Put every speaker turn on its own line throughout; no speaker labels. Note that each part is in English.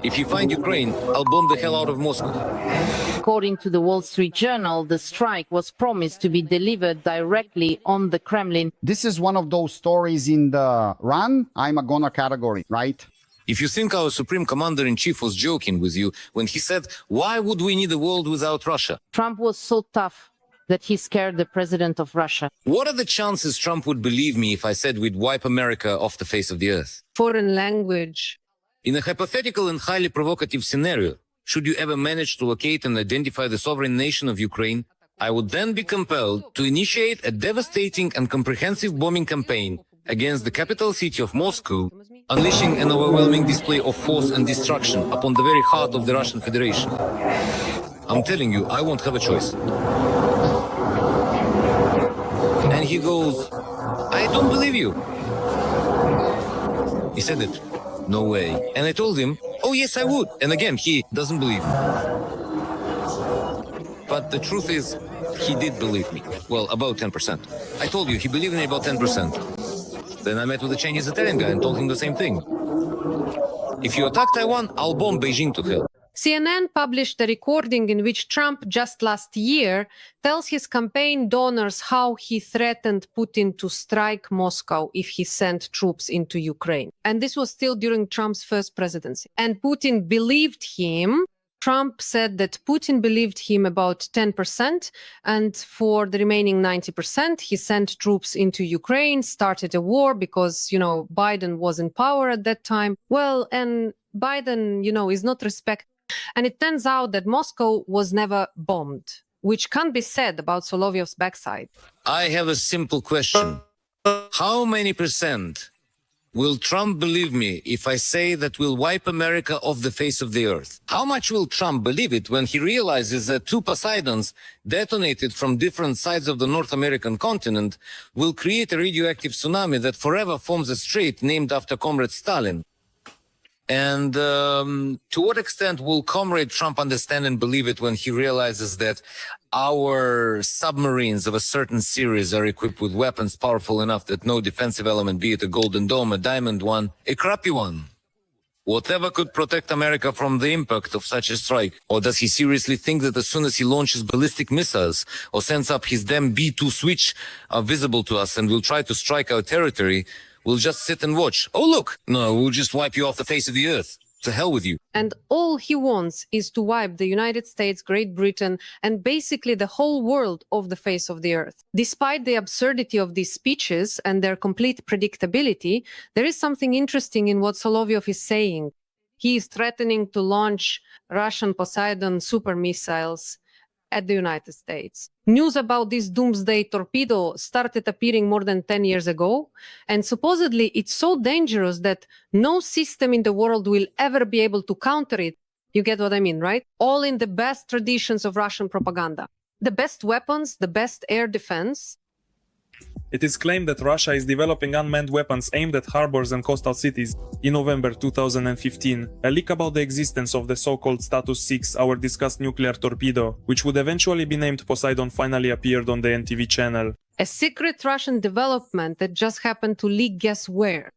If you find Ukraine, I'll bomb the hell out of Moscow.
According to the Wall Street Journal, the strike was promised to be delivered directly on the Kremlin.
This is one of those stories in the run, I'm a goner category, right?
If you think our Supreme Commander-in-Chief was joking with you when he said, why would we need a world without Russia?
Trump was so tough that he scared the president of Russia.
What are the chances Trump would believe me if I said we'd wipe America off the face of the earth?
Foreign language.
In a hypothetical and highly provocative scenario, should you ever manage to locate and identify the sovereign nation of Ukraine, I would then be compelled to initiate a devastating and comprehensive bombing campaign against the capital city of Moscow, unleashing an overwhelming display of force and destruction upon the very heart of the Russian Federation. I'm telling you, I won't have a choice. And he goes, I don't believe you. He said it. No way. And I told him, oh yes, I would. And again, he doesn't believe me. But the truth is, he did believe me. Well, about 10%. I told you, he believed me about 10%. Then I met with a Chinese Italian guy and told him the same thing. If you attack Taiwan, I'll bomb Beijing to hell.
CNN published a recording in which Trump just last year tells his campaign donors how he threatened Putin to strike Moscow if he sent troops into Ukraine. And this was still during Trump's first presidency. And Putin believed him. Trump said that Putin believed him about 10%, and for the remaining 90%, he sent troops into Ukraine, started a war because, Biden was in power at that time. Well, and Biden, is not respected. And it turns out that Moscow was never bombed, which can't be said about Solovyov's backside.
I have a simple question. How many percent will Trump believe me if I say that we'll wipe America off the face of the earth? How much will Trump believe it when he realizes that 2 Poseidons detonated from different sides of the North American continent will create a radioactive tsunami that forever forms a strait named after Comrade Stalin? And to what extent will Comrade Trump understand and believe it when he realizes that our submarines of a certain series are equipped with weapons powerful enough that no defensive element, be it a golden dome, a diamond one, a crappy one, whatever could protect America from the impact of such a strike? Or does he seriously think that as soon as he launches ballistic missiles or sends up his damn B-2 switch are visible to us and will try to strike our territory, we'll just sit and watch? Oh, look, no, we'll just wipe you off the face of the earth. To hell with you.
And all he wants is to wipe the United States, Great Britain, and basically the whole world off the face of the earth. Despite the absurdity of these speeches and their complete predictability, there is something interesting in what Solovyov is saying. He is threatening to launch Russian Poseidon super missiles at the United States. News about this doomsday torpedo started appearing more than 10 years ago, and supposedly it's so dangerous that no system in the world will ever be able to counter it. You get what I mean, right? All in the best traditions of Russian propaganda. The best weapons, the best air defense.
It is claimed that Russia is developing unmanned weapons aimed at harbors and coastal cities. In November 2015, a leak about the existence of the so-called Status 6, our discussed nuclear torpedo, which would eventually be named Poseidon, finally appeared on the NTV channel.
A secret Russian development that just happened to leak guess where?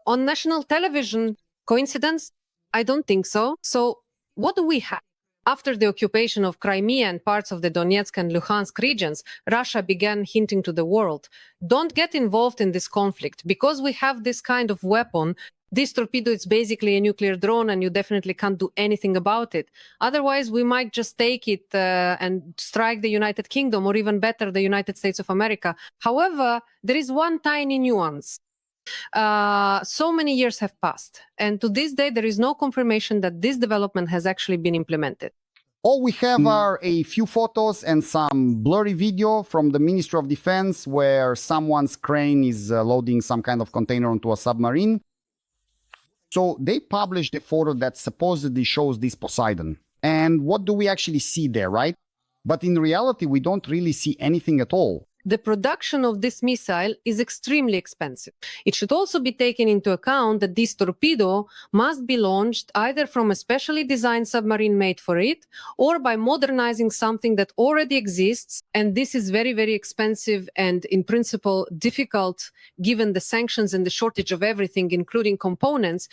On national television. Coincidence? I don't think so. So what do we have? After the occupation of Crimea and parts of the Donetsk and Luhansk regions, Russia began hinting to the world, don't get involved in this conflict because we have this kind of weapon. This torpedo is basically a nuclear drone and you definitely can't do anything about it. Otherwise, we might just take it and strike the United Kingdom, or even better, the United States of America. However, there is one tiny nuance. So many years have passed, and to this day, there is no confirmation that this development has actually been implemented.
All we have are a few photos and some blurry video from the Ministry of Defense where someone's crane is loading some kind of container onto a submarine. So they published a photo that supposedly shows this Poseidon. And what do we actually see there, right? But in reality, we don't really see anything at all.
The production of this missile is extremely expensive. It should also be taken into account that this torpedo must be launched either from a specially designed submarine made for it, or by modernizing something that already exists. And this is very, very expensive and, in principle, difficult given the sanctions and the shortage of everything, including components.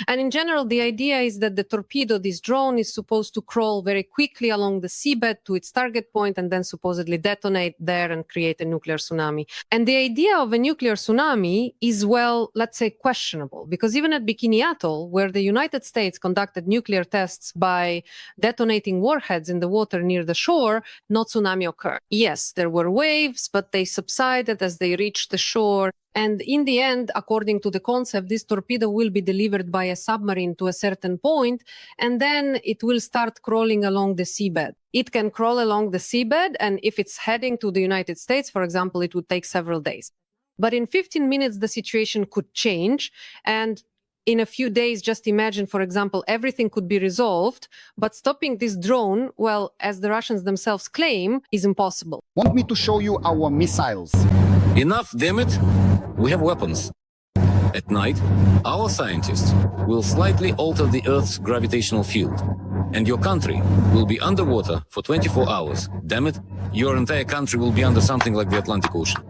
And in general, the idea is that the torpedo, this drone, is supposed to crawl very quickly along the seabed to its target point and then supposedly detonate there and create a nuclear tsunami. And the idea of a nuclear tsunami is, well, let's say questionable, because even at Bikini Atoll, where the United States conducted nuclear tests by detonating warheads in the water near the shore, no tsunami occurred. Yes, there were waves, but they subsided as they reached the shore. And in the end, according to the concept, this torpedo will be delivered by a submarine to a certain point, and then it will start crawling along the seabed. It can crawl along the seabed, and if it's heading to the United States, for example, it would take several days. But in 15 minutes, the situation could change, and in a few days, just imagine, for example, everything could be resolved, but stopping this drone, well, as the Russians themselves claim, is impossible.
Want me to show you our missiles?
Enough, damn it! We have weapons. At night, our scientists will slightly alter the Earth's gravitational field, and your country will be underwater for 24 hours. Damn it, your entire country will be under something like the Atlantic Ocean.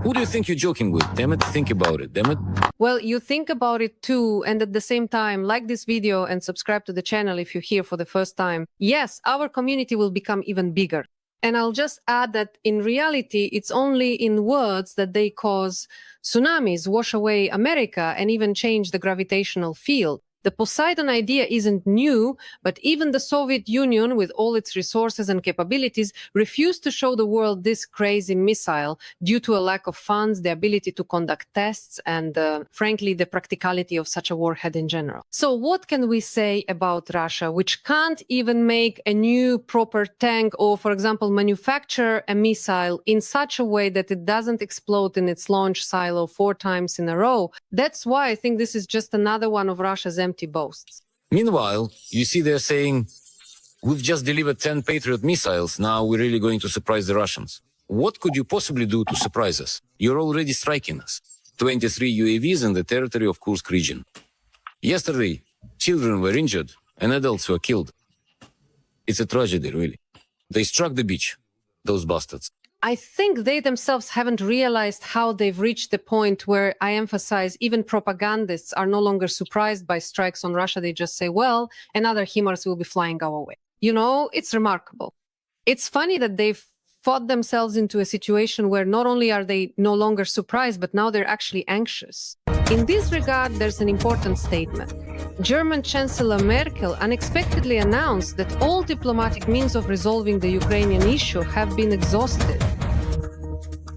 Who do you think you're joking with? Damn it, think about it, damn it.
Well, you think about it too, and at the same time, like this video and subscribe to the channel if you're here for the first time. Yes, our community will become even bigger. And I'll just add that in reality, it's only in words that they cause tsunamis, wash away America, and even change the gravitational field. The Poseidon idea isn't new, but even the Soviet Union, with all its resources and capabilities, refused to show the world this crazy missile due to a lack of funds, the ability to conduct tests, and frankly, the practicality of such a warhead in general. So what can we say about Russia, which can't even make a new proper tank or, for example, manufacture a missile in such a way that it doesn't explode in its launch silo 4 times in a row? That's why I think this is just another one of Russia's empty boasts.
Meanwhile, you see they're saying, we've just delivered 10 Patriot missiles, now we're really going to surprise the Russians. What could you possibly do to surprise us? You're already striking us. 23 UAVs in the territory of Kursk region. Yesterday, children were injured and adults were killed. It's a tragedy, really. They struck the beach, those bastards.
I think they themselves haven't realized how they've reached the point where, I emphasize, even propagandists are no longer surprised by strikes on Russia. They just say, well, another HIMARS will be flying our way. You know, it's remarkable. It's funny that they've fought themselves into a situation where not only are they no longer surprised, but now they're actually anxious. In this regard, there's an important statement. German Chancellor Merkel unexpectedly announced that all diplomatic means of resolving the Ukrainian issue have been exhausted.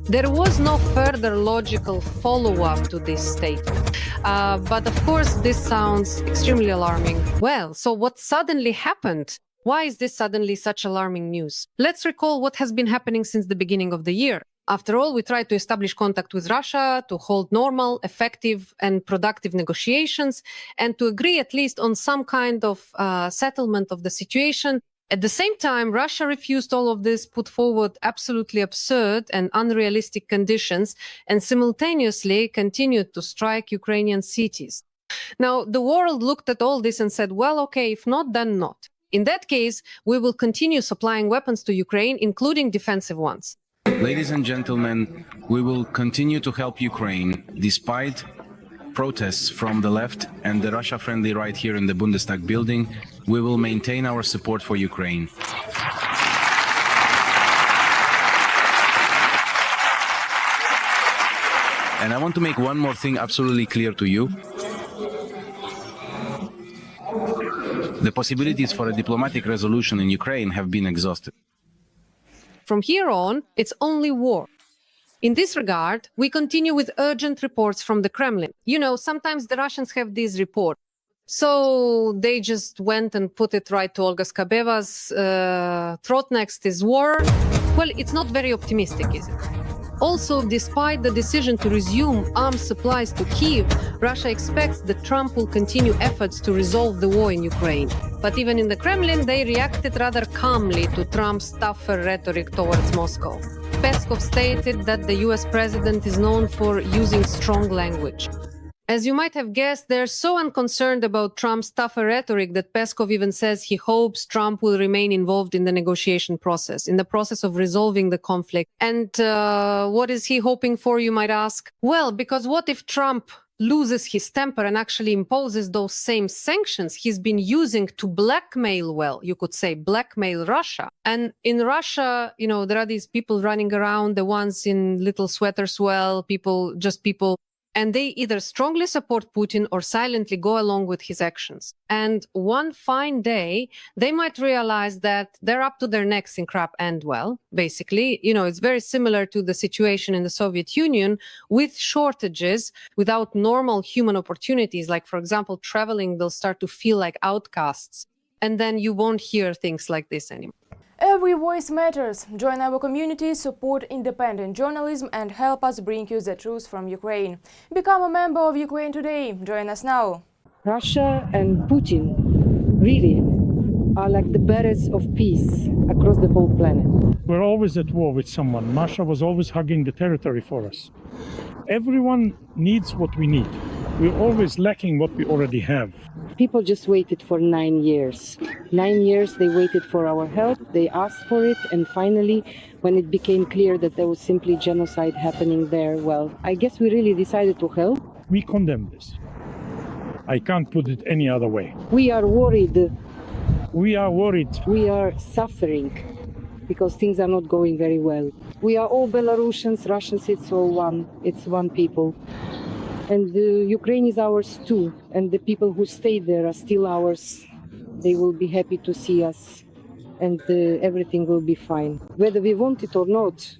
There was no further logical follow-up to this statement. But of course, this sounds extremely alarming. Well, so what suddenly happened? Why is this suddenly such alarming news? Let's recall what has been happening since the beginning of the year. After all, we tried to establish contact with Russia, to hold normal, effective, and productive negotiations, and to agree at least on some kind of settlement of the situation. At the same time, Russia refused all of this, put forward absolutely absurd and unrealistic conditions, and simultaneously continued to strike Ukrainian cities. Now, the world looked at all this and said, well, okay, if not, then not. In that case, we will continue supplying weapons to Ukraine, including defensive ones.
Ladies and gentlemen, we will continue to help Ukraine despite protests from the left and the Russia-friendly right here in the Bundestag building. We will maintain our support for Ukraine. And I want to make one more thing absolutely clear to you. The possibilities for a diplomatic resolution in Ukraine have been exhausted.
From here on, it's only war. In this regard, we continue with urgent reports from the Kremlin. You know, sometimes the Russians have these reports. So they just went and put it right to Olga Skabeva's throat next is war. Well, it's not very optimistic, is it? Also, despite the decision to resume arms supplies to Kyiv, Russia expects that Trump will continue efforts to resolve the war in Ukraine. But even in the Kremlin, they reacted rather calmly to Trump's tougher rhetoric towards Moscow. Peskov stated that the US president is known for using strong language. As you might have guessed, they're so unconcerned about Trump's tougher rhetoric that Peskov even says he hopes Trump will remain involved in the negotiation process, in the process of resolving the conflict. And what is he hoping for, you might ask? Well, because what if Trump loses his temper and actually imposes those same sanctions he's been using to blackmail, well, you could say blackmail Russia. And in Russia, you know, there are these people running around, the ones in little sweaters, well, people, and they either strongly support Putin or silently go along with his actions. And one fine day, they might realize that they're up to their necks in crap and, well, basically, you know, it's very similar to the situation in the Soviet Union with shortages, without normal human opportunities. Like, for example, traveling, they'll start to feel like outcasts. And then you won't hear things like this anymore.
Every voice matters. Join our community, support independent journalism and help us bring you the truth from Ukraine. Become a member of Ukraine Today. Join us now.
Russia and Putin really are like the bearers of peace across the whole planet.
We're always at war with someone. Russia was always hugging the territory for us. Everyone needs what we need. We're always lacking what we already have.
People just waited for 9 years. 9 years they waited for our help, they asked for it, and finally, when it became clear that there was simply genocide happening there, well, I guess we really decided to help.
We condemn this. I can't put it any other way.
We are worried.
We are worried.
We are suffering because things are not going very well. We are all Belarusians, Russians, it's all one. It's one people. And Ukraine is ours too, and the people who stayed there are still ours. They will be happy to see us, and everything will be fine. Whether we want it or not,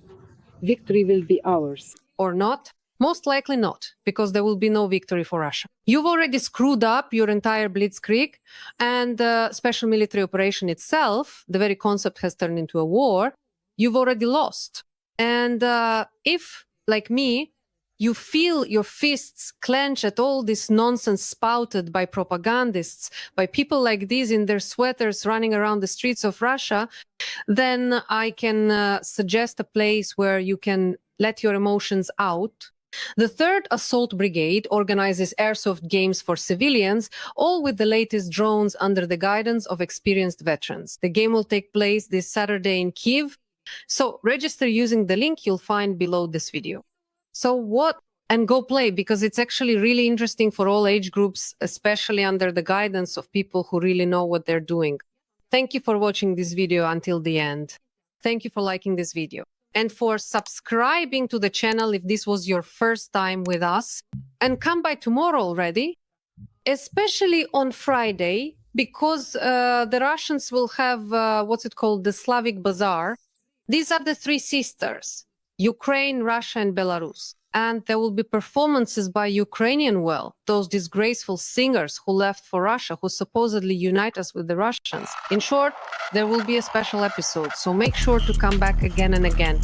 victory will be ours.
Or not? Most likely not, because there will be no victory for Russia. You've already screwed up your entire blitzkrieg, and the special military operation itself, the very concept has turned into a war. You've already lost. And if, like me, you feel your fists clench at all this nonsense spouted by propagandists, by people like these in their sweaters running around the streets of Russia, then I can suggest a place where you can let your emotions out. The 3rd Assault Brigade organizes airsoft games for civilians, all with the latest drones under the guidance of experienced veterans. The game will take place this Saturday in Kyiv. So register using the link you'll find below this video. So what? And go play, because it's actually really interesting for all age groups, especially under the guidance of people who really know what they're doing. Thank you for watching this video until the end. Thank you for liking this video and for subscribing to the channel if this was your first time with us. And come by tomorrow already, especially on Friday, because the Russians will have, what's it called, the Slavic Bazaar. These are the 3 sisters. Ukraine, Russia, and Belarus. And there will be performances by Ukrainian, well, those disgraceful singers who left for Russia, who supposedly unite us with the Russians. In short, there will be a special episode, so make sure to come back again and again.